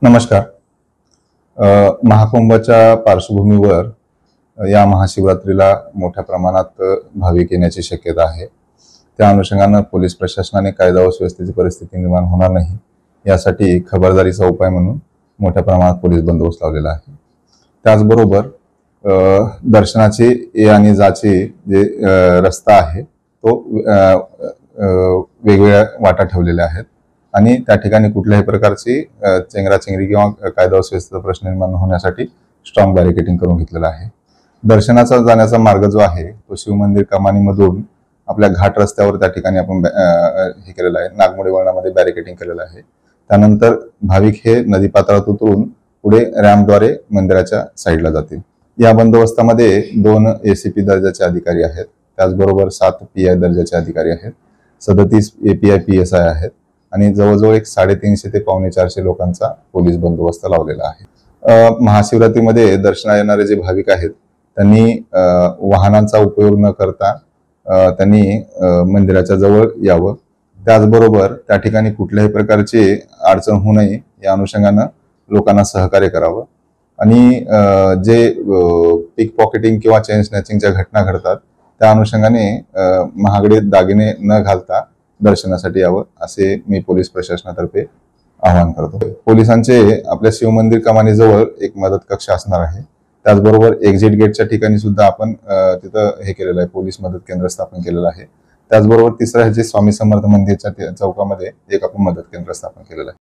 नमस्कार. महाकुंभाच्या पार्श्वभूमीवर या महाशिवरात्रीला मोठ्या प्रमाणात भाविक येण्याची शक्यता आहे. त्या अनुषंगाने पोलीस प्रशासनाने कायदा व सुव्यवस्थेची परिस्थिती निर्माण होणार नाही यासाठी खबरदारीचा उपाय म्हणून मोठ्या प्रमाणात पोलीस बंदोबस्त लावलेला आहे. त्याचबरोबर दर्शनाचे ये आणि जाचे जे रस्ता आहे तो वेगवेगळ्या वाटा ठेवलेल्या आहेत आणि त्या ठिकाणी कुठल्याही प्रकारची चेंगराचेंगरी किंवा कायदा व सुव्यवस्थेचा प्रश्न निर्माण होण्यासाठी स्ट्रॉंग बॅरिकेडिंग करून घेतलेलं आहे. दर्शनाचा जाण्याचा मार्ग जो आहे तो शिवमंदिर कमानीमधून आपल्या घाट रस्त्यावर त्या ठिकाणी आपण हे केलेलं आहे. नागमोडी वळणामध्ये बॅरिकेडिंग केलेलं आहे. त्यानंतर भाविक हे नदीपात्रात उतरून पुढे रॅम्पद्वारे मंदिराच्या साईडला जातील. या बंदोबस्तामध्ये 2 ACP दर्जाचे अधिकारी आहेत, त्याचबरोबर 7 PI दर्जाचे अधिकारी आहेत, 37 API PSI आहेत आणि जवळजवळ 350 ते 450 लोकांचा पोलीस बंदोबस्त लावलेला आहे. महाशिवरात्रीमध्ये दर्शनाला येणारे जे भाविक आहेत त्यांनी वाहनांचा उपयोग न करता त्यांनी मंदिराच्या जवळ यावं. त्याचबरोबर त्या ठिकाणी कुठल्याही प्रकारची अडचण होऊ नये या अनुषंगानं लोकांना सहकार्य करावं आणि जे पिक पॉकेटिंग किंवा चेन स्नॅचिंगच्या घटना घडतात त्या अनुषंगाने महागडे दागिने न घालता दर्शनासाठी यावं असे मी पोलीस प्रशासनातर्फे आवाहन करतो. पोलिसांचे आपल्या शिवमंदिर कमानीजवळ एक मदत कक्ष असणार आहे. त्याचबरोबर एक्झिट गेटच्या ठिकाणी सुद्धा आपण तिथं हे केलेलं आहे, पोलीस मदत केंद्र स्थापन केलेलं आहे. त्याचबरोबर तिसऱ्या स्वामी समर्थ मंदिरच्या चौकामध्ये एक आपण मदत केंद्र स्थापन केलेलं आहे.